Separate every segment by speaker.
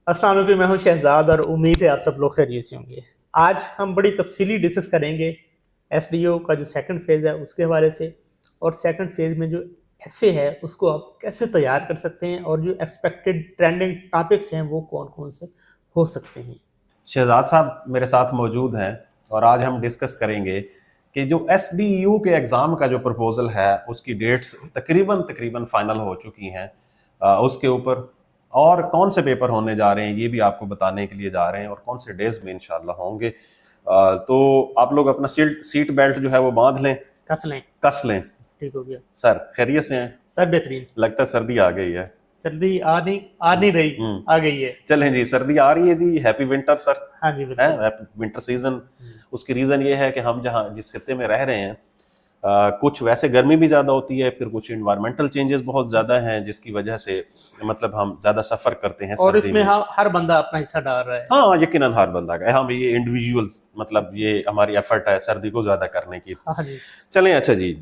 Speaker 1: अस्सलाम वालेकुम, मैं हूं शहजाद और उम्मीद है आप सब लोग खैरियत से होंगे। आज हम बड़ी तफसीली डिस्कस करेंगे एसडीओ का जो सेकंड फेज़ है उसके हवाले से, और सेकंड फेज़ में जो ऐसे है उसको आप कैसे तैयार कर सकते हैं और जो एक्सपेक्टेड ट्रेंडिंग टॉपिक्स हैं वो कौन कौन से हो सकते हैं।
Speaker 2: शहजाद साहब मेरे साथ मौजूद हैं और आज हम डिस्कस करेंगे कि जो एसडीयू के एग्ज़ाम का जो प्रपोज़ल है उसकी डेट्स तकरीबन फाइनल हो चुकी हैं। उसके ऊपर और कौन से पेपर होने जा रहे हैं ये भी आपको बताने के लिए जा रहे हैं और कौन से डेज में इंशाल्लाह होंगे। तो आप लोग अपना सीट बेल्ट जो है वो बांध लें, कस लें।
Speaker 1: ठीक हो गया
Speaker 2: सर खैरियत से हैं?
Speaker 1: सर बेहतरीन।
Speaker 2: लगता है सर्दी आ गई है।
Speaker 1: सर्दी आ नहीं रही, आ गई है।
Speaker 2: चलें जी, सर्दी आ रही है जी। Happy winter sir.
Speaker 1: हाँ जी बिल्कुल।
Speaker 2: Happy winter season. उसकी रीज़न ये है कि हम जहाँ जिस खत्ते में रह रहे हैं कुछ वैसे गर्मी भी ज़्यादा होती है, फिर कुछ इन्वायरमेंटल चेंजेस बहुत ज़्यादा हैं जिसकी वजह से मतलब हम ज़्यादा सफ़र करते हैं
Speaker 1: और
Speaker 2: सर्दी
Speaker 1: इसमें
Speaker 2: में।
Speaker 1: हर बंदा अपना हिस्सा डाल रहा है।
Speaker 2: हाँ यकीनन हर बंदा का, हम ये इंडिविजुअल्स मतलब ये हमारी एफर्ट है सर्दी को ज़्यादा करने की।
Speaker 1: हाँ जी।
Speaker 2: चलें अच्छा जी।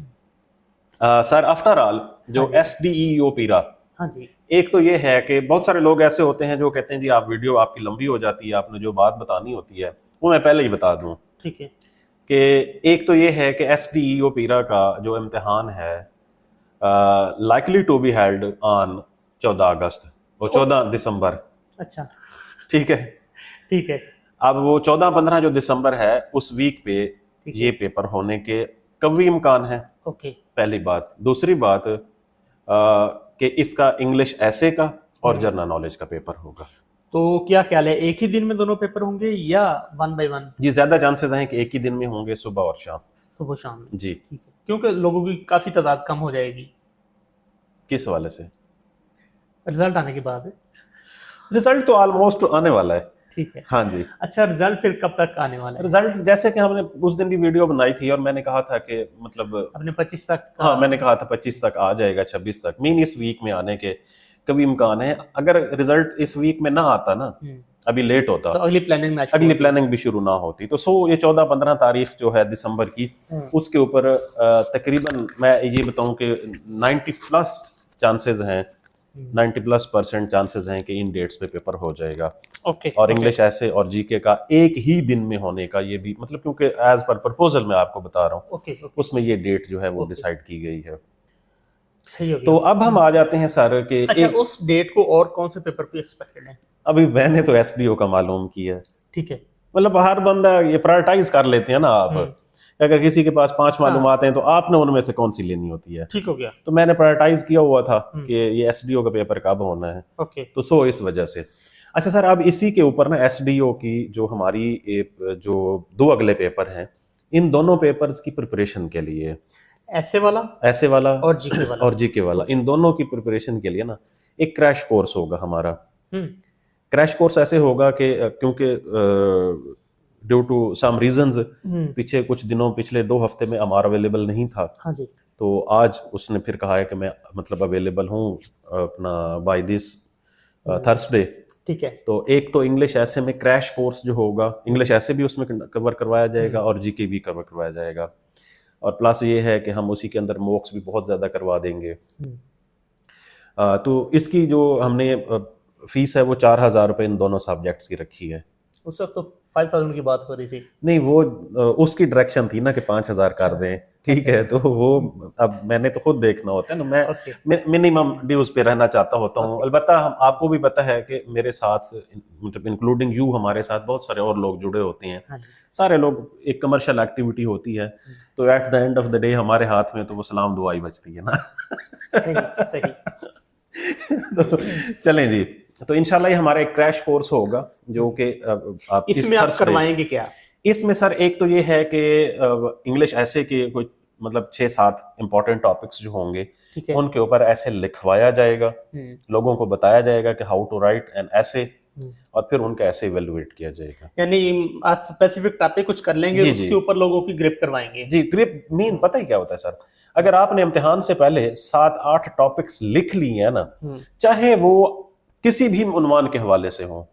Speaker 2: सर आफ्टर ऑल जो एसडीईओ पीरा,
Speaker 1: हाँ जी।
Speaker 2: एक तो ये है कि बहुत सारे लोग ऐसे होते हैं जो कहते हैं जी आप वीडियो आपकी लंबी हो जाती है, आपने जो बात बतानी होती है वो मैं पहले ही बता दूं
Speaker 1: ठीक है।
Speaker 2: कि एक तो ये है कि एसडीईओ पीरा का जो इम्तिहान है likely to be held on 14 August और 14 दिसंबर।
Speaker 1: अच्छा
Speaker 2: ठीक है।
Speaker 1: ठीक है।
Speaker 2: अब वो 14-15 जो दिसंबर है उस वीक पे ये पेपर होने के कवी इम्कान है।
Speaker 1: ओके।
Speaker 2: पहली बात। दूसरी बात कि इसका इंग्लिश ऐसे का और जनरल नॉलेज का पेपर होगा।
Speaker 1: तो क्या ख्याल है, एक ही दिन में दोनों पेपर होंगे या वन बाय वन?
Speaker 2: जी ज्यादा चांसेस हैं कि एक ही दिन में होंगे, सुबह और शाम।
Speaker 1: सुबह शाम में?
Speaker 2: जी।
Speaker 1: ठीक है, क्योंकि लोगों की काफी तादाद कम हो जाएगी
Speaker 2: किस वाले से?
Speaker 1: रिजल्ट आने के बाद।
Speaker 2: रिजल्ट तो ऑलमोस्ट आने वाला है।
Speaker 1: ठीक है।
Speaker 2: हाँ जी।
Speaker 1: अच्छा, रिजल्ट फिर कब तक आने वाला है?
Speaker 2: रिजल्ट जैसे कि हमने उस दिन भी वीडियो बनाई थी और मैंने कहा था कि मतलब
Speaker 1: अपने 25 तक।
Speaker 2: हाँ मैंने कहा था 25 तक आ जाएगा, 26 तक मीन इस वीक में आने के कभी इम्कान है। अगर रिजल्ट इस वीक में ना आता ना, अभी लेट होता
Speaker 1: तो अगली प्लानिंग
Speaker 2: भी शुरू ना होती, तो ये 14-15 तारीख जो है दिसंबर की उसके ऊपर तकरीबन मैं ये बताऊं कि 90+ चांसेस हैं, 90+% चांसेस हैं कि इन डेट्स पे पेपर हो जाएगा।
Speaker 1: ओके।
Speaker 2: और इंग्लिश ऐसे और जीके का एक ही दिन में होने का ये भी मतलब, क्योंकि एज पर प्रपोजल मैं आपको बता रहा हूँ
Speaker 1: ओके।
Speaker 2: उसमें ये डेट जो है वो डिसाइड की गई है।
Speaker 1: सही हो गया।
Speaker 2: तो अब हम आ जाते हैं सर कि
Speaker 1: अच्छा, उस डेट को और कौन से पेपर पे एक्सपेक्टेड है?
Speaker 2: अभी मैंने तो एसडीओ का मालूम किया है।
Speaker 1: ठीक है।
Speaker 2: मतलब हर बंदा ये प्रायोरिटाइज कर लेते हैं ना आप। अगर किसी के पास 5 मालूमात हैं तो आपने उनमें से कौन सी लेनी होती है।
Speaker 1: ठीक हो गया।
Speaker 2: तो मैंने प्रायोरिटाइज किया हुआ था कि ये एसडीओ का पेपर कब होना है।
Speaker 1: ओके।
Speaker 2: तो इस वजह से अच्छा सर, अब इसी के ऊपर ना एसडीओ की जो हमारी जो 2 अगले पेपर हैं, इन दोनों पेपर्स की प्रिपरेशन के लिए ऐसे वाला और जीके वाला इन दोनों की प्रिपरेशन के लिए ना एक क्रैश कोर्स होगा हमारा। क्रैश कोर्स ऐसे होगा कि क्योंकि ड्यू टू सम रीजंस पिछले 2 हफ्ते में अमार अवेलेबल नहीं था।
Speaker 1: हाँ जी।
Speaker 2: तो आज उसने फिर कहा है कि मैं मतलब अवेलेबल हूँ अपना बाय दिस थर्सडे।
Speaker 1: ठीक है।
Speaker 2: तो एक तो इंग्लिश ऐसे में क्रैश कोर्स जो होगा, इंग्लिश ऐसे भी उसमें कवर करवाया जाएगा और जीके भी कवर करवाया जाएगा। और प्लस ये है कि हम उसी के अंदर मॉक्स भी बहुत ज़्यादा करवा देंगे। तो इसकी जो हमने फीस है वो 4,000 रुपये इन दोनों सब्जेक्ट्स की रखी है।
Speaker 1: उस वक्त तो 5,000 की बात हो रही थी।
Speaker 2: नहीं, वो उसकी डायरेक्शन थी ना कि 5,000 कर दें। ठीक है, तो वो अब मैंने तो खुद देखना होता है ना, मैं मिनिमम ड्यूज पे रहना चाहता होता हूँ। अलबत्ता आपको भी पता है कि मेरे साथ मतलब इंक्लूडिंग यू हमारे साथ बहुत सारे और लोग जुड़े होते हैं। सारे लोग, एक कमर्शियल एक्टिविटी होती है, तो at the end of the day हमारे हाथ में तो वो सलाम दुआ ही बचती है ना।
Speaker 1: सही।
Speaker 2: तो चलें जी, तो इंशाल्लाह ये हमारा एक क्रैश कोर्स होगा जो कि आप
Speaker 1: इसमें आप करवाएंगे क्या?
Speaker 2: इसमें सर एक तो ये है कि इंग्लिश ऐसे के कोई मतलब 6-7 इंपॉर्टेंट टॉपिक्स जो होंगे उनके ऊपर ऐसे लिखवाया जाएगा, लोगों को बताया जाएगा कि हाउ टू राइट एन ऐसे, और फिर उनका ऐसे इवेलुएट किया जाएगा।
Speaker 1: यानी आप स्पेसिफिक टॉपिक कुछ कर लेंगे, उसके ऊपर लोगों की ग्रिप करवाएंगे।
Speaker 2: जी, ग्रिप मीन पता ही क्या होता है सर, अगर आपने इम्तिहान से पहले 7-8 टॉपिक्स लिख लिए हैं ना, चाहे वो किसी भी उन्वान के हवाले से हो,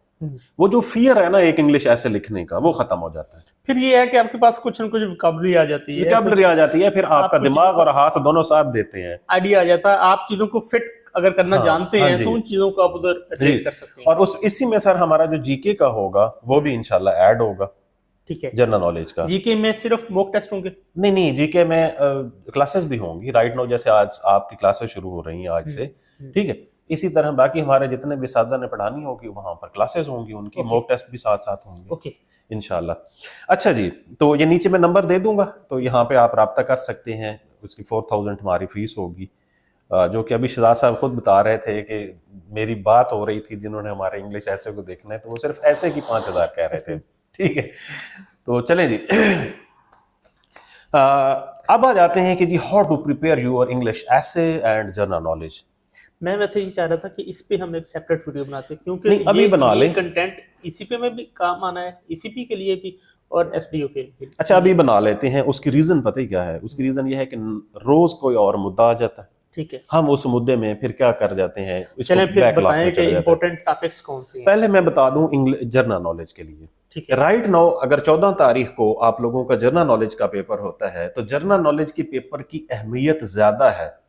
Speaker 2: वो जो फियर है ना एक इंग्लिश ऐसे लिखने का, वो खत्म हो जाता है।
Speaker 1: फिर ये है कि आपके पास कुछ न कुछ वोकैबुलरी आ जाती है,
Speaker 2: फिर आपका दिमाग और हाथ दोनों साथ देते हैं,
Speaker 1: आइडिया आ जाता है, आप चीजों को फिट अगर करना
Speaker 2: हाँ,
Speaker 1: जानते
Speaker 2: हाँ
Speaker 1: हैं
Speaker 2: जी।
Speaker 1: तो उन चीजों को आप उधर रेट कर सकते हैं।
Speaker 2: और उस इसी में सर हमारा जो जीके का होगा वो भी इंशाल्लाह ऐड होगा,
Speaker 1: ठीक है।
Speaker 2: जनरल नॉलेज का।
Speaker 1: जीके में सिर्फ मॉक टेस्ट होंगे?
Speaker 2: नहीं नहीं, जीके में क्लासेस भी होंगी राइट नाउ, जैसे आज आपकी क्लासेस शुरू हो रही हैं आज से, ठीक है। इसी तरह बाकी हमारे जितने भी साथी ने पढ़ानी होगी वहां पर क्लासेस होंगी, उनकी मॉक टेस्ट भी साथ साथ होंगे।
Speaker 1: ओके,
Speaker 2: इंशाल्लाह। अच्छा जी, तो ये नीचे मैं नंबर दे दूंगा, तो यहाँ पे आप राब्ता कर सकते हैं। उसकी 4000 हमारी फीस होगी, जो कि अभी शहजाद साहब खुद बता रहे थे कि मेरी बात हो रही थी जिन्होंने हमारे इंग्लिश ऐसे को देखना है, तो वो सिर्फ ऐसे की 5000 कह रहे थे, ठीक है। तो चलें जी। अब आ जाते हैं कि जी how to prepare your English essay and general knowledge.
Speaker 1: मैं वैसे ये चाह रहा था कि इस पे हम एक सेपरेट वीडियो बनाते हैं, क्योंकि
Speaker 2: नहीं, अभी बना
Speaker 1: ये
Speaker 2: लें।
Speaker 1: कंटेंट ईसीपी में भी काम आना है, ईसीपी के लिए भी और एसडीओ के लिए।
Speaker 2: अच्छा, अभी बना लेते हैं। उसकी रीजन पता ही क्या है? उसकी रीजन ये है कि रोज कोई और मुद्दा आ जाता है,
Speaker 1: ठीक है।
Speaker 2: हम उस मुद्दे में फिर क्या कर जाते हैं,
Speaker 1: चलें फिर
Speaker 2: backlog
Speaker 1: बताएं
Speaker 2: में
Speaker 1: कि
Speaker 2: चले जाते हैं।
Speaker 1: इंपॉर्टेंट टॉपिक्स कौन से हैं।
Speaker 2: पहले मैं बता दूं इंग्लिश जनरल नॉलेज के लिए,
Speaker 1: ठीक है।
Speaker 2: राइट नाउ अगर 14 तारीख को आप लोगों का जनरल नॉलेज का पेपर होता है, तो जनरल नॉलेज की पेपर की अहमियत ज्यादा है,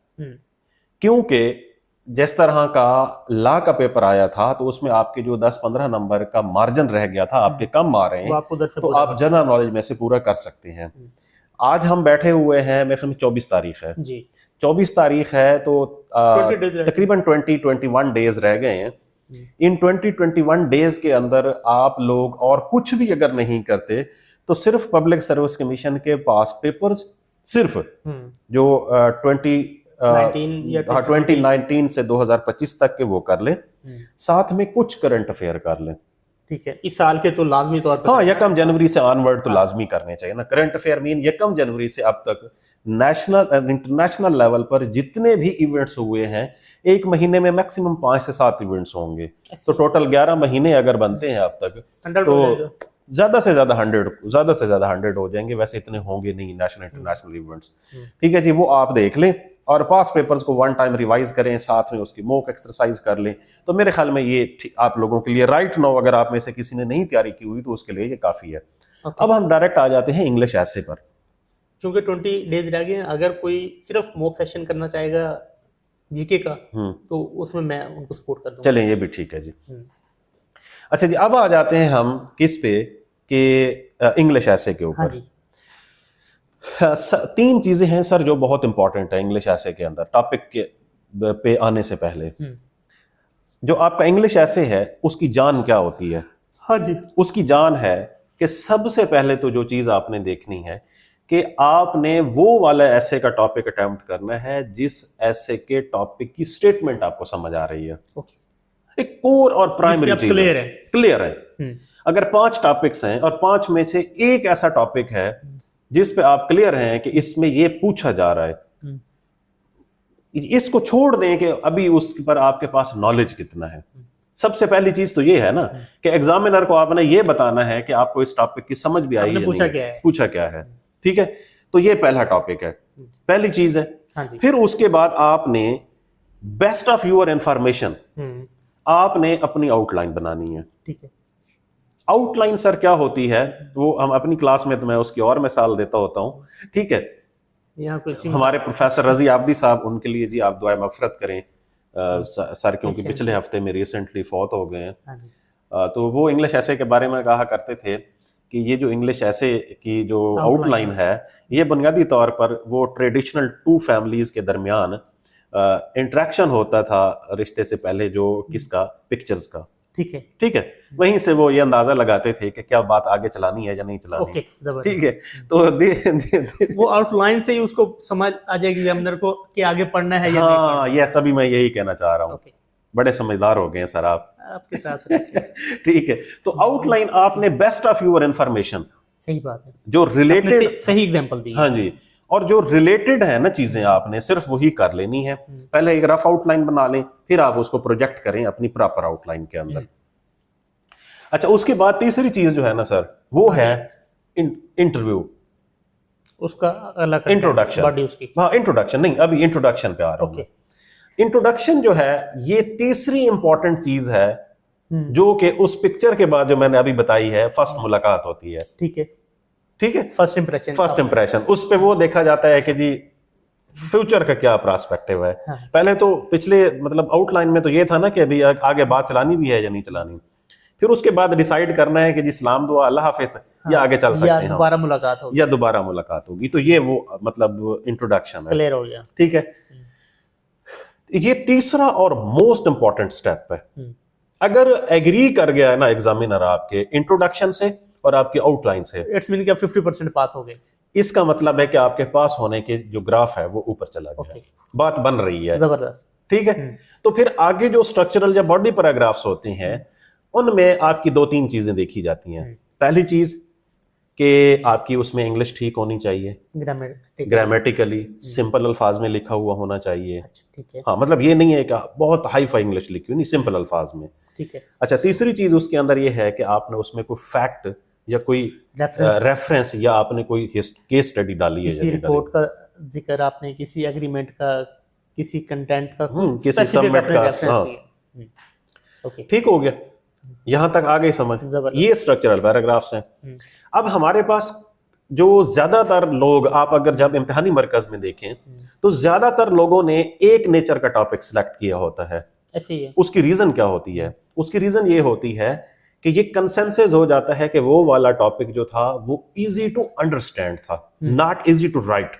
Speaker 2: क्योंकि जिस तरह का लॉ का पेपर आया था तो उसमें आपके जो 10-15 नंबर का मार्जिन रह गया था, आपके कम आ रहे
Speaker 1: वो
Speaker 2: हैं,
Speaker 1: आप उधर से
Speaker 2: तो आप जनरल नॉलेज में से पूरा कर सकते हैं। आज हम बैठे हुए हैं, मेरे ख्याल में 24 तारीख है
Speaker 1: जी,
Speaker 2: 24 तारीख है, तो
Speaker 1: 20 days रह गए।
Speaker 2: तकरीबन 20-21 डेज रह गए हैं। इन 20-21 डेज के अंदर आप लोग और कुछ भी अगर नहीं करते तो सिर्फ पब्लिक सर्विस कमीशन के पास पेपर्स सिर्फ जो 2019 से 2025 तक के वो कर लें, साथ में कुछ करंट अफेयर कर लें,
Speaker 1: ठीक है। इस साल के तो लाजमी तौर पर
Speaker 2: हाँ, 1 जनवरी से ऑनवर्ड तो लाजमी करने चाहिए ना। करंट अफेयर मीन 1 जनवरी से अब तक नेशनल एंड इंटरनेशनल लेवल पर जितने भी इवेंट्स हुए हैं, एक महीने में मैक्सिमम 5 से 7 इवेंट्स होंगे, तो टोटल 11 महीने अगर बनते हैं अब तक,
Speaker 1: 100
Speaker 2: तो ज्यादा से ज्यादा 100 हो जाएंगे। वैसे इतने होंगे नहीं नेशनल इंटरनेशनल इवेंट्स, ठीक है जी। वो आप देख लें और पास पेपर्स को 1 टाइम रिवाइज करें, साथ में उसकी मॉक एक्सरसाइज कर लें, तो मेरे ख्याल में ये आप लोगों के लिए राइट नाउ, अगर आप में से किसी ने नहीं तैयारी की हुई तो उसके लिए ये काफी है। अब हम डायरेक्ट आ जाते हैं इंग्लिश ऐसे पर।
Speaker 1: चूंकि 20 डेज रह गए हैं, अगर कोई सिर्फ मॉक सेशन करना चाहेगा जीके का, तो उसमें मैं उनको सपोर्ट कर दूंगा।
Speaker 2: चलें, ये भी ठीक है जी। अच्छा जी, अब आ जाते हैं हम किस पे, कि इंग्लिश ऐसे के ऊपर।
Speaker 1: हाँ जी।
Speaker 2: 3 चीजें हैं सर जो बहुत इंपॉर्टेंट है इंग्लिश ऐसे के अंदर, टॉपिक के पे आने से पहले। जो आपका इंग्लिश ऐसे है उसकी जान क्या होती है?
Speaker 1: हाँ जी।
Speaker 2: उसकी जान है कि सबसे पहले तो जो चीज आपने देखनी है कि आपने वो वाला ऐसे का टॉपिक अटेम्प्ट करना है जिस ऐसे के टॉपिक की स्टेटमेंट आपको समझ आ रही है। एक कोर और प्राइमरी चीज क्लियर है। अगर 5 टॉपिक्स हैं और 5 में से एक ऐसा टॉपिक है जिस पे आप क्लियर हैं कि इसमें ये पूछा जा रहा है, इसको छोड़ दें कि अभी उस पर आपके पास नॉलेज कितना है। सबसे पहली चीज तो ये है ना कि एग्जामिनर को आपने ये बताना है कि आपको इस टॉपिक की समझ भी आई है, पूछा क्या है, ठीक है। तो ये पहला टॉपिक है, पहली चीज है।
Speaker 1: हाँ जी।
Speaker 2: फिर उसके बाद आपने बेस्ट ऑफ योर इंफॉर्मेशन, आपने अपनी आउटलाइन बनानी है,
Speaker 1: ठीक है।
Speaker 2: आउटलाइन सर क्या होती है, वो हम अपनी क्लास में, तो मैं उसकी और मिसाल देता होता हूँ, ठीक है। हमारे प्रोफेसर रजी आबदी साहब, उनके लिए जी आप दुआ मगफरत करें सर, क्योंकि पिछले हफ्ते में रिसेंटली फौत हो गए हैं। तो वो इंग्लिश ऐसे के बारे में कहा करते थे कि ये जो इंग्लिश ऐसे की जो आउटलाइन है, ये बुनियादी तौर पर वो ट्रेडिशनल 2 फैमिलीज के दरमियान इंटरेक्शन होता था रिश्ते से पहले, जो किसका, पिक्चर्स का, ठीक है। वहीं से वो ये अंदाजा लगाते थे कि क्या बात आगे चलानी है या नहीं चलानी, ठीक है। तो
Speaker 1: वो आउटलाइन से ही उसको समझ आ जाएगी एग्जामिनर को कि आगे पढ़ना है या नहीं पढ़ना।
Speaker 2: ये सभी मैं यही कहना चाह रहा हूँ। बड़े समझदार हो गए हैं सर आप,
Speaker 1: आपके साथ
Speaker 2: ठीक है। तो आउटलाइन आपने बेस्ट ऑफ योर इंफॉर्मेशन,
Speaker 1: सही बात है,
Speaker 2: जो रिलेटेड,
Speaker 1: सही एग्जांपल दी,
Speaker 2: हाँ जी, और जो रिलेटेड है ना चीजें, आपने सिर्फ वही कर लेनी है। पहले एक रफ आउटलाइन बना लें, फिर आप उसको प्रोजेक्ट करें अपनी प्रॉपर आउटलाइन के अंदर। अच्छा, उसके बाद तीसरी चीज जो है ना सर, वो है इंटरव्यू,
Speaker 1: उसका अलग
Speaker 2: इंट्रोडक्शन। हाँ, इंट्रोडक्शन नहीं, अभी इंट्रोडक्शन पे आ रहा हूँ। इंट्रोडक्शन जो है ये तीसरी इंपॉर्टेंट चीज है, जो कि उस पिक्चर के बाद जो मैंने अभी बताई है, फर्स्ट मुलाकात होती है, ठीक है,
Speaker 1: फर्स्ट इंप्रेशन।
Speaker 2: उस पे वो देखा जाता है कि जी फ्यूचर का क्या प्रोस्पेक्टिव है।
Speaker 1: हाँ।
Speaker 2: पहले तो पिछले मतलब आउटलाइन में तो ये था ना कि अभी आगे बात चलानी भी है या नहीं चलानी, फिर उसके बाद डिसाइड करना है कि जी सलाम दुआ अल्लाह हाफिज या आगे चल सकते हैं,
Speaker 1: दोबारा मुलाकात होगी,
Speaker 2: या दोबारा मुलाकात होगी। तो ये वो मतलब इंट्रोडक्शन है,
Speaker 1: क्लियर हो गया।
Speaker 2: ठीक है। ये तीसरा और मोस्ट इंपॉर्टेंट स्टेप है। अगर एग्री कर गया है ना एग्जामिनर आपके इंट्रोडक्शन से और आपकी आउटलाइन से,
Speaker 1: इट्स मीन कि आप 50% पास हो गए,
Speaker 2: इसका मतलब है कि आपके पास होने के जो ग्राफ है वो ऊपर चला गया, बात बन रही है,
Speaker 1: जबरदस्त,
Speaker 2: ठीक है। तो फिर आगे जो स्ट्रक्चरल या बॉडी पैराग्राफ्स होते हैं उनमें आपकी 2-3 चीजें देखी जाती हैं। पहली चीज कि आपकी उसमें इंग्लिश ठीक होनी चाहिए, ग्रामेटिकली सिंपल अल्फाज में लिखा हुआ होना चाहिए।
Speaker 1: अच्छा, ठीक है।
Speaker 2: हाँ, मतलब ये नहीं है कि बहुत हाई फाई इंग्लिश लिखी हुई, नहीं, सिंपल अल्फाज में,
Speaker 1: ठीक है।
Speaker 2: अच्छा, तीसरी चीज उसके अंदर ये है कि आपने उसमें कोई फैक्ट या कोई रेफरेंस या आपने कोई केस स्टडी डाली है,
Speaker 1: किसी रिपोर्ट का जिक्र आपने, किसी एग्रीमेंट का, किसी कंटेंट का,
Speaker 2: किसी सबमिट का,
Speaker 1: ओके,
Speaker 2: ठीक हो गया। यहां तक आ गई समझ। ये स्ट्रक्चरल पैराग्राफ्स हैं। अब हमारे पास जो ज्यादातर लोग, आप अगर जब इम्तिहानी मरकज में देखें तो ज्यादातर लोगों ने एक नेचर का टॉपिक सिलेक्ट किया होता है।
Speaker 1: ऐसे ही है।
Speaker 2: उसकी रीजन क्या होती है? उसकी रीजन ये होती है कि ये कंसेंसस हो जाता है कि वो वाला टॉपिक जो था वो इजी टू अंडरस्टैंड था, नॉट इजी टू राइट।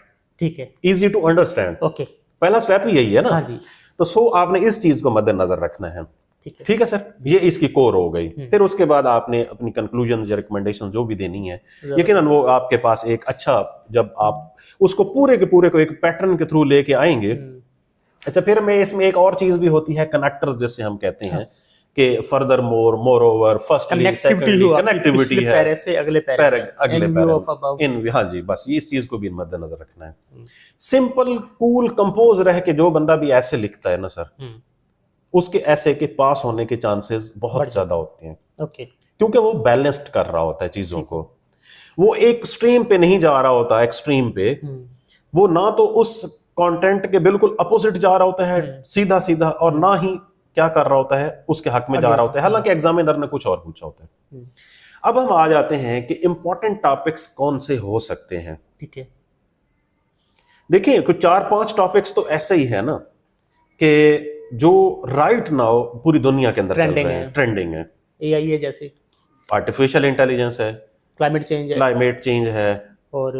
Speaker 1: ठीक है,
Speaker 2: इजी टू अंडरस्टैंड।
Speaker 1: ओके,
Speaker 2: पहला स्टेप ही यही है ना।
Speaker 1: हाँ जी।
Speaker 2: तो आपने इस चीज को मद्देनजर रखना है, ठीक है सर। ये इसकी कोर हो गई। फिर उसके बाद आपने अपनी कंक्लूजन या रिकमेंडेशन जो भी देनी है, यकीनन वो आपके पास एक अच्छा, जब आप उसको पूरे के पूरे को एक पैटर्न के थ्रू लेके आएंगे। अच्छा, फिर मैं इसमें एक और चीज भी होती है, कनेक्टर्स जिससे हम कहते हैं कि further more, more over, firstly, secondly, connectivity है
Speaker 1: पैरे से अगले पैरे,
Speaker 2: अगले पैरे इन, हाँ जी, बस ये इस चीज को भी मद्देनजर रखना है। सिंपल, कूल, कंपोज रह के जो बंदा भी ऐसे लिखता है ना सर, उसके ऐसे के पास होने के चांसेस बहुत ज्यादा होते हैं।
Speaker 1: ओके,
Speaker 2: क्योंकि वो बैलेंस्ड कर रहा होता है चीजों को, वो एक स्ट्रीम पे नहीं जा रहा होता, एक्सट्रीम पे वो ना तो उस कंटेंट के बिल्कुल अपोजिट जा रहा होता है सीधा सीधा, और ना ही क्या कर रहा होता है उसके हक में जा रहा होता है, हालांकि एग्जामिनर ने कुछ और पूछा होता है। अब हम आ जाते हैं कि इंपॉर्टेंट टॉपिक्स कौन से हो सकते हैं।
Speaker 1: ठीक है,
Speaker 2: देखिए कुछ 4-5 टॉपिक्स तो ऐसे ही है ना कि जो राइट नाउ पूरी दुनिया के अंदर चल रहे हैं, ट्रेंडिंग है।
Speaker 1: एआई है, जैसे
Speaker 2: आर्टिफिशियल इंटेलिजेंस है, क्लाइमेट चेंज है,
Speaker 1: और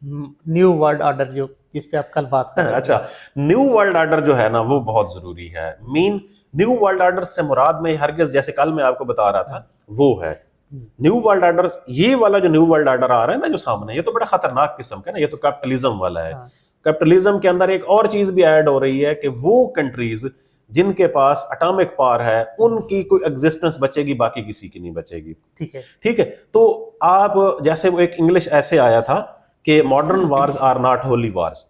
Speaker 1: न्यू वर्ल्ड ऑर्डर जो जिस पे आप कल बात कर रहे हैं।
Speaker 2: अच्छा, न्यू वर्ल्ड ऑर्डर जो है ना वो बहुत जरूरी है। मीन न्यू वर्ल्ड ऑर्डर से मुराद में हरगिज, जैसे कल मैं आपको बता रहा था, वो है न्यू वर्ल्ड ऑर्डर। ये वाला जो न्यू वर्ल्ड ऑर्डर आ रहा है ना जो सामने, ये तो बड़ा खतरनाक किस्म का ना, ये तो कैपिटलिज्म वाला है। कैपिटलिज्म के अंदर एक और चीज भी ऐड हो रही है कि वो कंट्रीज जिनके पास एटॉमिक पावर है उनकी कोई एग्जिस्टेंस बचेगी, बाकी किसी की नहीं बचेगी।
Speaker 1: ठीक है,
Speaker 2: ठीक है। तो आप जैसे वो एक इंग्लिश ऐसे आया था कि modern wars are not holy wars.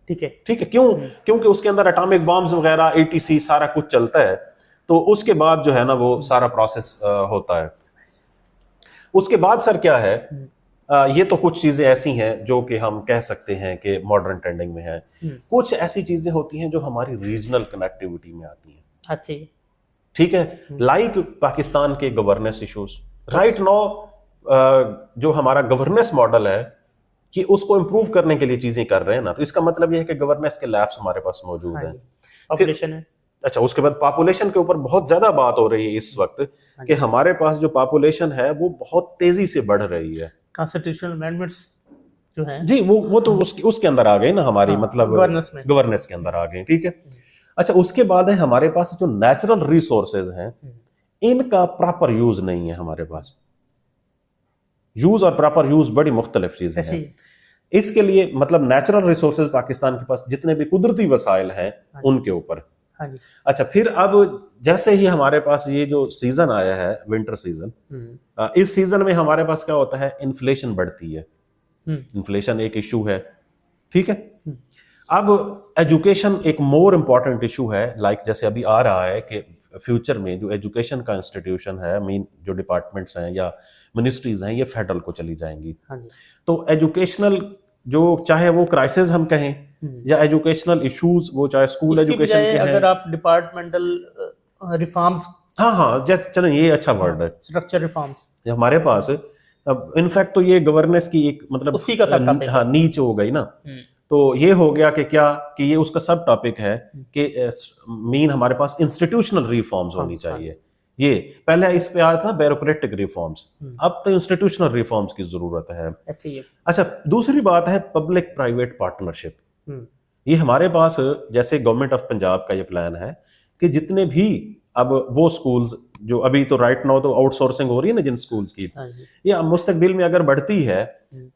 Speaker 1: ठीक है,
Speaker 2: ठीक है, क्यों? क्योंकि उसके अंदर एटॉमिक बॉम्ब्स वगैरह ATC सारा कुछ चलता है, तो उसके बाद जो है ना वो सारा प्रोसेस होता है। उसके बाद सर क्या है, ये तो कुछ चीजें ऐसी हैं जो कि हम कह सकते हैं कि मॉडर्न ट्रेंडिंग में है। कुछ ऐसी चीजें होती हैं जो हमारी रीजनल कनेक्टिविटी में आती हैं।
Speaker 1: अच्छा,
Speaker 2: ठीक है, लाइक पाकिस्तान के गवर्नेंस इश्यूज। राइट नाउ जो हमारा गवर्नेंस मॉडल है कि उसको इम्प्रूव करने के लिए चीजें कर रहे हैं ना, तो इसका मतलब यह है कि गवर्नेंस के लैब्स हमारे पास मौजूद हैं।
Speaker 1: पॉपुलेशन है।
Speaker 2: अच्छा, उसके बाद पॉपुलेशन के ऊपर बहुत ज्यादा बात हो रही है इस वक्त कि हमारे पास जो पॉपुलेशन है वो बहुत तेजी से बढ़ रही है।
Speaker 1: कॉन्स्टिट्यूशनल अमेंडमेंट्स जो हैं जी,
Speaker 2: वो तो उसके अंदर आ गए ना हमारी, मतलब गवर्नेंस के अंदर आ गए। ठीक है। अच्छा, उसके बाद है हमारे पास जो नेचुरल रिसोर्सेज हैं, इनका प्रॉपर यूज नहीं है हमारे पास। यूज और प्रॉपर यूज बड़ी मुख्तलिफ चीजें हैं। इसके लिए मतलब नेचुरल रिसोर्सेज पाकिस्तान के पास जितने भी कुदरती वसाइल हैं उनके ऊपर। अच्छा, फिर अब जैसे ही हमारे पास ये जो सीजन आया है, विंटर सीजन, इस सीजन में हमारे पास क्या होता है, इन्फ्लेशन बढ़ती है। इन्फ्लेशन एक इशू है। ठीक है। अब एजुकेशन एक मोर इम्पॉर्टेंट इशू है। लाइक जैसे अभी आ रहा है कि फ्यूचर में जो एजुकेशन का इंस्टीट्यूशन है, मीन जो डिपार्टमेंट्स हैं या मिनिस्ट्रीज हैं, ये फेडरल को चली जाएंगी। तो एजुकेशनल जो, चाहे वो क्राइसिस हम कहें या एजुकेशनल इश्यूज, वो चाहे स्कूल एजुकेशन के हैं,
Speaker 1: अगर आप डिपार्टमेंटल रिफॉर्म्स,
Speaker 2: हाँ, जैसे चलो ये अच्छा वर्ड है,
Speaker 1: स्ट्रक्चर रिफॉर्म्स
Speaker 2: हमारे पास। अब इनफैक्ट तो ये गवर्नेंस की एक मतलब
Speaker 1: उसी का
Speaker 2: नीच हो गई ना। तो ये हो गया कि क्या कि ये उसका सब टॉपिक है कि मीन हमारे पास इंस्टीट्यूशनल रिफॉर्म्स होनी चाहिए। ये पहले इस पे आया था ब्यूरोक्रेटिक रिफॉर्म्स, अब तो इंस्टीट्यूशनल रिफॉर्म्स की जरूरत है।
Speaker 1: ऐसे ही है।
Speaker 2: अच्छा, दूसरी बात है पब्लिक प्राइवेट पार्टनरशिप। ये हमारे पास जैसे गवर्नमेंट ऑफ पंजाब का ये प्लान है कि जितने भी अब वो स्कूल्स जो अभी तो राइट नाउ तो आउटसोर्सिंग हो रही है ना जिन स्कूल्स की, ये मुस्तकबिल में अगर बढ़ती है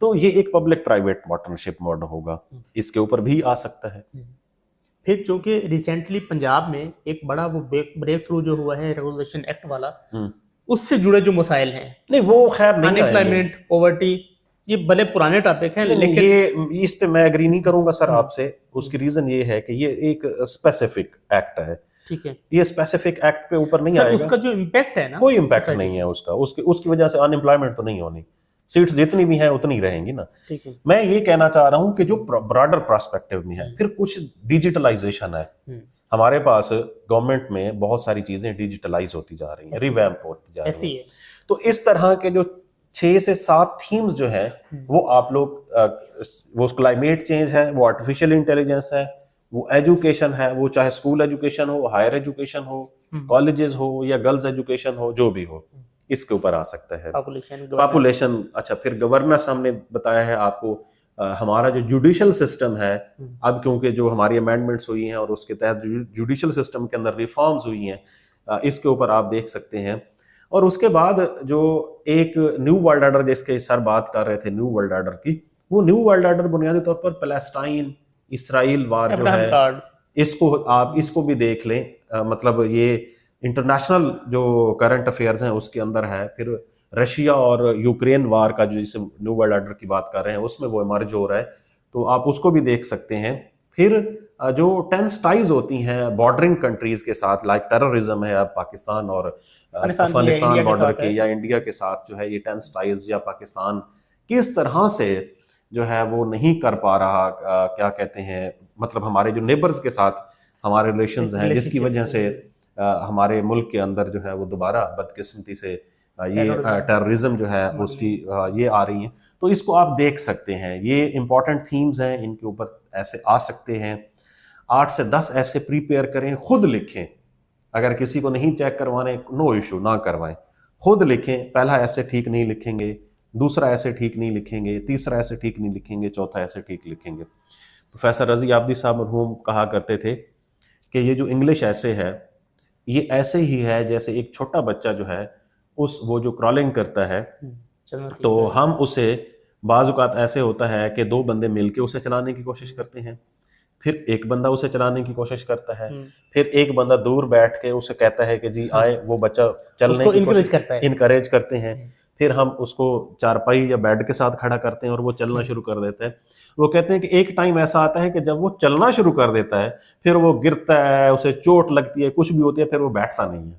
Speaker 2: तो ये एक पब्लिक प्राइवेट पार्टनरशिप मॉडल होगा, इसके ऊपर भी आ सकता है।
Speaker 1: फिर चूंकि रिसेंटली पंजाब में एक बड़ा वो ब्रेक थ्रू जो हुआ है रेगुलेशन एक्ट वाला, उससे जुड़े जो मसाइल हैं,
Speaker 2: नहीं वो खैर नहीं,
Speaker 1: अनएम्प्लॉयमेंट, पॉवर्टी, ये भले पुराने टॉपिक हैं लेकिन
Speaker 2: ये इस पे मैं एग्री नहीं करूंगा सर आपसे। उसकी रीजन ये है कि ये एक स्पेसिफिक एक्ट है, ठीक है, ये स्पेसिफिक एक्ट पे ऊपर नहीं आएगा।
Speaker 1: उसका जो इम्पैक्ट है ना,
Speaker 2: कोई इम्पैक्ट नहीं है उसका, उसकी वजह से अनएम्प्लॉयमेंट तो नहीं होनी, सीट्स जितनी भी हैं उतनी रहेंगी ना। ठीक है, मैं ये कहना चाह रहा हूं कि जो ब्रॉडर पर्सपेक्टिव में है, फिर कुछ डिजिटलाइजेशन है हमारे पास, गवर्नमेंट में बहुत सारी चीजें डिजिटलाइज होती जा रही हैं, रिवैम्प होती जा रही हैं। तो इस तरह के जो 6 से 7 थीम्स जो है वो आप लोग, वो क्लाइमेट चेंज है, वो आर्टिफिशियल इंटेलिजेंस है, वो एजुकेशन है, वो चाहे स्कूल एजुकेशन हो, हायर एजुकेशन हो, कॉलेजेस हो या गर्ल्स एजुकेशन हो, जो भी हो, इसके ऊपर आ सकता है। पॉपुलेशन, अच्छा, फिर गवर्नेंस हमने बताया है आपको। हमारा जो जुडिशल सिस्टम है, अब क्योंकि जो हमारी अमेंडमेंट्स हुई हैं और उसके तहत जुडिशल सिस्टम के अंदर रिफॉर्म्स हुई हैं, इसके ऊपर आप देख सकते हैं। और उसके बाद जो एक न्यू वर्ल्ड ऑर्डर जिसके सर बात कर रहे थे, न्यू वर्ल्ड ऑर्डर की, वो न्यू वर्ल्ड ऑर्डर बुनियादी तौर पर पैलेस्टाइन इसराइल वार जो है, इसको आप इसको भी देख लें। मतलब ये इंटरनेशनल जो करंट अफेयर्स हैं उसके अंदर है। फिर रशिया और यूक्रेन वार का जो जिसे न्यू वर्ल्ड ऑर्डर की बात कर रहे हैं उसमें वो इमर्ज हो रहा है, तो आप उसको भी देख सकते हैं। फिर जो टेंस टाइज होती हैं बॉर्डरिंग कंट्रीज के साथ, लाइक टेररिज्म है अब पाकिस्तान और अफगानिस्तान बॉर्डर के या इंडिया के साथ जो है ये टेंस टाइज, या पाकिस्तान किस तरह से जो है वो नहीं कर पा रहा, क्या कहते हैं, मतलब हमारे जो नेबर्स के साथ हमारे रिलेशंस हैं, जिसकी वजह से हमारे मुल्क के अंदर जो है वो दोबारा बदकिस्मती से ये टेररिज्म जो है उसकी ये आ रही है। तो इसको आप देख सकते हैं, ये इंपॉर्टेंट थीम्स हैं, इनके ऊपर ऐसे आ सकते हैं। 8 से 10 ऐसे प्रिपेयर करें, खुद लिखें, अगर किसी को नहीं चेक करवाने नो इशू, ना करवाएं, खुद लिखें। पहला ऐसे ठीक नहीं लिखेंगे, दूसरा ऐसे ठीक नहीं लिखेंगे, तीसरा ऐसे ठीक नहीं लिखेंगे, चौथा ऐसे ठीक लिखेंगे। प्रोफेसर रजी आबदी साहब मरहूम कहा करते थे कि ये जो इंग्लिश ऐसे है, ये ऐसे ही है जैसे एक छोटा बच्चा जो है वो जो क्रॉलिंग करता है, तो हम उसे बाज़ औक़ात ऐसे होता है कि 2 बंदे मिलके उसे चलाने की कोशिश करते हैं, फिर एक बंदा उसे चलाने की कोशिश करता है, फिर एक बंदा दूर बैठ के उसे कहता है कि जी आए, वो बच्चा चलने की कोशिश करता है, इनकरेज करते हैं। फिर हम उसको चारपाई या बेड के साथ खड़ा करते हैं और वो चलना शुरू कर देता है। वो कहते हैं कि एक टाइम ऐसा आता है कि जब वो चलना शुरू कर देता है, फिर वो गिरता है, उसे चोट लगती है, कुछ भी होती है, फिर वो बैठता नहीं है।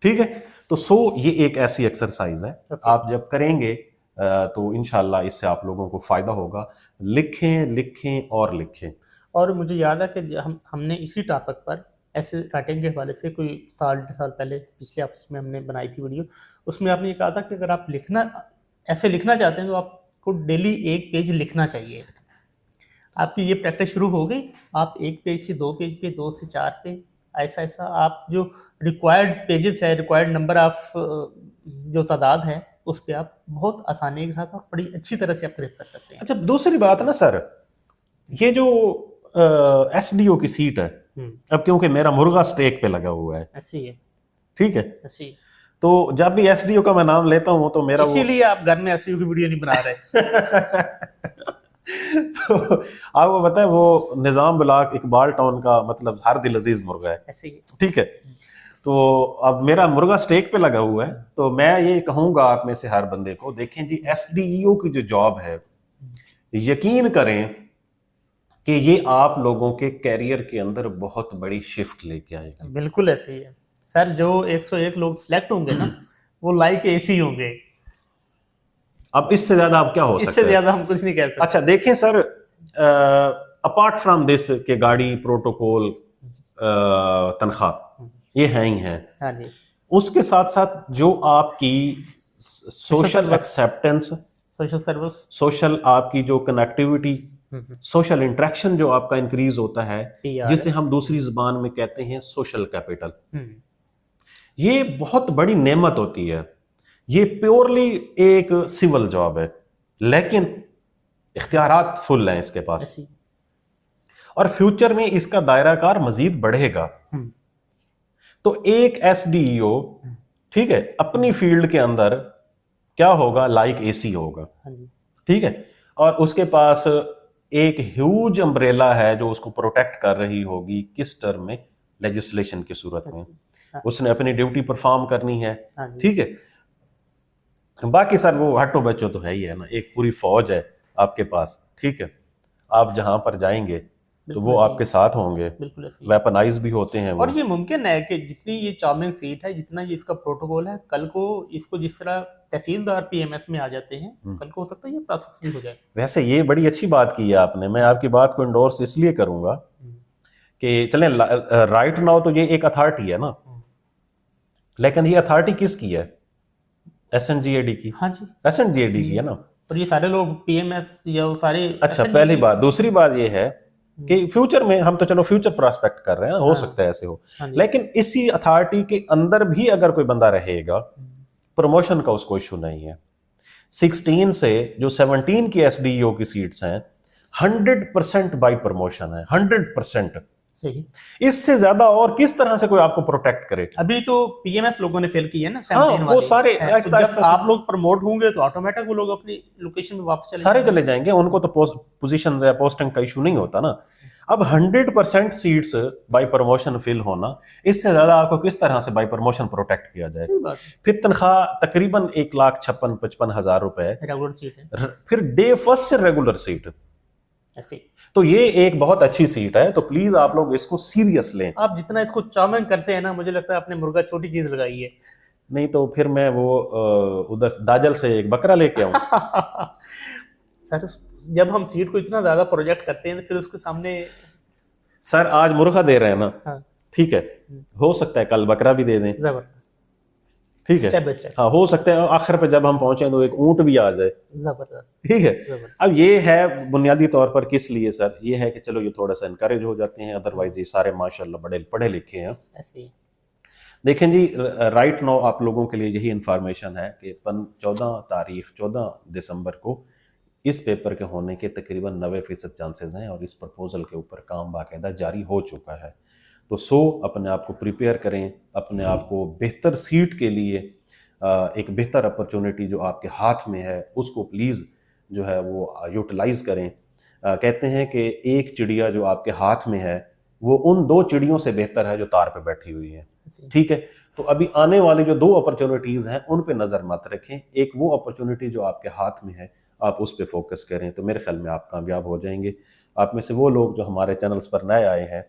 Speaker 2: ठीक है, तो ये एक ऐसी एक्सरसाइज है, आप जब करेंगे तो इंशाल्लाह इससे आप लोगों को फायदा होगा। लिखें लिखें और लिखें।
Speaker 1: और मुझे याद है कि हमने इसी टॉपिक पर ऐसे राइटिंग के हवाले से कोई 1-1.5 साल पहले पिछले ऑफिस में हमने बनाई थी वीडियो, उसमें आपने ये कहा था कि अगर आप ऐसे लिखना चाहते हैं तो आपको डेली 1 पेज लिखना चाहिए। आपकी ये प्रैक्टिस शुरू हो गई, आप 1 पेज से 2 पेज पे, 2 से 4 पे, ऐसा ऐसा आप जो रिक्वायर्ड पेजेस है, रिक्वायर्ड नंबर ऑफ जो तादाद है, उस पे आप बहुत आसानी के साथ और बड़ी अच्छी तरह से आप ग्रिप कर सकते हैं।
Speaker 2: अच्छा, दूसरी बात ना सर, ये जो एसडीओ की सीट है, अब क्योंकि मेरा मुर्गा स्टेक पे लगा हुआ है,
Speaker 1: ऐसी है,
Speaker 2: ठीक है,
Speaker 1: ऐसी,
Speaker 2: तो जब भी एसडीओ का मैं नाम लेता हूँ तो मेरा
Speaker 1: इसीलिए आप घर में एसडीओ की वीडियो नहीं बना रहे।
Speaker 2: तो आपको पता है वो निजाम ब्लॉक इकबाल टाउन का मतलब हर दिल अजीज मुर्गा है,
Speaker 1: ऐसे ही, ठीक
Speaker 2: है। तो अब मेरा मुर्गा स्टेक पे लगा हुआ है, तो मैं ये कहूंगा आप में से हर बंदे को, देखें जी एसडीईओ की जो जॉब है, यकीन करें कि ये आप लोगों के कैरियर के अंदर बहुत बड़ी शिफ्ट लेके आएगा।
Speaker 1: बिल्कुल ऐसे ही है सर, जो 101 लोग सिलेक्ट होंगे ना, वो लाइक एसी होंगे। अब
Speaker 2: इससे ज्यादा आप क्या हो सकता है?
Speaker 1: इससे ज्यादा हम कुछ नहीं कह सकते।
Speaker 2: अच्छा देखें सर, अपार्ट फ्रॉम दिस के गाड़ी, प्रोटोकॉल, तनख्वाह ये है ही है,
Speaker 1: हाँ जी,
Speaker 2: उसके साथ साथ जो आपकी social acceptance,
Speaker 1: social service,
Speaker 2: social आपकी जो कनेक्टिविटी सोशल इंटरेक्शन जो आपका इंक्रीज होता है,
Speaker 1: PR
Speaker 2: जिसे हम दूसरी जुबान में कहते हैं सोशल कैपिटल, ये बहुत बड़ी नेमत होती है। ये प्योरली एक सिविल जॉब है, लेकिन इख्तियारात फुल हैं इसके पास,
Speaker 1: ऐसी।
Speaker 2: और फ्यूचर में इसका दायरा कार मजीद बढ़ेगा। तो एक SDO, ठीक है, अपनी फील्ड के अंदर क्या होगा, लाइक AC होगा, ठीक है, और उसके पास एक ह्यूज अम्ब्रेला है जो उसको प्रोटेक्ट कर रही होगी, किस टर्म में, लेजिस्लेशन की सूरत में। उसने अपनी ड्यूटी परफॉर्म करनी है, ठीक है। बाकी सर वो हटो बच्चों तो है ही है ना, एक पूरी फौज है आपके पास, ठीक है। आप जहां पर जाएंगे तो वो आपके साथ होंगे, वेपनाइज भी होते हैं वो।
Speaker 1: और ये मुमकिन है कि जितनी ये चार्मिंग सीट है, जितना ये इसका प्रोटोकॉल है, कल को इसको जिस तरह तहसीलदार PMS में आ जाते हैं, कल को हो सकता है ये प्रोसेस भी हो जाए।
Speaker 2: वैसे ये बड़ी अच्छी बात की है आपने, मैं आपकी बात को इंडोर्स इसलिए करूंगा कि चलें, राइट नाउ तो ये एक अथॉरिटी है ना, लेकिन ये अथॉरिटी किसकी है, SNGAD की।
Speaker 1: हाँ जी,
Speaker 2: SNGAD की है ना।
Speaker 1: और ये सारे लोग PMS या वो सारे,
Speaker 2: अच्छा, पहली बात। दूसरी बात ये है कि फ्यूचर में हम तो चलो फ्यूचर प्रोस्पेक्ट कर रहे हैं, हो सकता है ऐसे हो, लेकिन इसी अथॉरिटी के अंदर भी अगर कोई बंदा रहेगा, प्रमोशन का उसको इशू नहीं है। 16 से जो 17 की SDO की सीट्स हैं, 100% बाई प्रमोशन है, 100%।
Speaker 1: सही।
Speaker 2: इससे ज्यादा और किस तरह से कोई आपको प्रोटेक्ट करे।
Speaker 1: अभी तो PMS लोगों ने फेल किया है ना,
Speaker 2: हाँ, वो सारे
Speaker 1: तो जब आप लोग प्रमोट होंगे तो ऑटोमेटिक वो लोग अपनी लोकेशन में वापस
Speaker 2: सारे चले जाएंगे, उनको तो पोजीशन या पोस्टिंग का इशू नहीं होता ना। अब 100% सीट्स बाय प्रमोशन फिल होना, इससे ज्यादा आपको किस तरह से बाय प्रमोशन प्रोटेक्ट किया जाए। फिर तनख्वाह तकरीबन 1,56,55,000 रुपए
Speaker 1: रेगुलर सीट है,
Speaker 2: फिर डे फर्स्ट से रेगुलर सीट
Speaker 1: ऐसे।
Speaker 2: तो ये एक बहुत अच्छी सीट है, तो प्लीज आप लोग इसको सीरियस लें।
Speaker 1: आप जितना इसको चार्मिंग करते हैं ना, मुझे लगता है आपने मुर्गा छोटी चीज लगाई है।
Speaker 2: नहीं तो फिर मैं वो उधर दाजल से एक बकरा लेके आऊं।
Speaker 1: सर जब हम सीट को इतना ज्यादा प्रोजेक्ट करते हैं तो फिर उसके सामने,
Speaker 2: सर आज मुर्गा दे रहे हैं ना,
Speaker 1: हाँ,
Speaker 2: ठीक है, हो सकता है कल बकरा भी दे दें,
Speaker 1: जबरदस्त,
Speaker 2: ठीक है,
Speaker 1: स्टेप बाय स्टेप।
Speaker 2: हाँ, हो सकता है आखिर पे जब हम पहुंचे तो एक ऊंट भी आ जाए,
Speaker 1: जबरदस्त,
Speaker 2: ठीक है। अब ये है बुनियादी तौर पर किस लिए सर, ये है कि चलो ये थोड़ा सा इनकरेज हो जाते हैं, अदरवाइज ये सारे माशाल्लाह बड़े पढ़े लिखे हैं
Speaker 1: ऐसे।
Speaker 2: देखें जी, राइट नाउ आप लोगों के लिए यही इंफॉर्मेशन है कि 14 दिसंबर को इस पेपर के होने के तकरीबन 90% चांसेस हैं, और इस प्रपोजल के ऊपर काम बाकायदा जारी हो चुका है। तो अपने आप को प्रिपेयर करें, अपने आप को बेहतर सीट के लिए, एक बेहतर अपॉर्चुनिटी जो आपके हाथ में है उसको प्लीज़ जो है वो यूटिलाइज करें। कहते हैं कि एक चिड़िया जो आपके हाथ में है वो उन 2 चिड़ियों से बेहतर है जो तार पे बैठी हुई है, ठीक है। तो अभी आने वाली जो 2 अपॉर्चुनिटीज़ हैं उन पे नज़र मत रखें, एक वो अपॉर्चुनिटी जो आपके हाथ में है आप उस पर फोकस करें, तो मेरे ख्याल में आप कामयाब हो जाएंगे। आप में से वो लोग जो हमारे चैनल्स पर नए आए हैं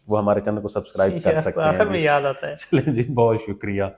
Speaker 2: वो हमारे चैनल को सब्सक्राइब कर सकते हैं।
Speaker 1: आखिर में याद आता है।
Speaker 2: चलें जी, बहुत शुक्रिया।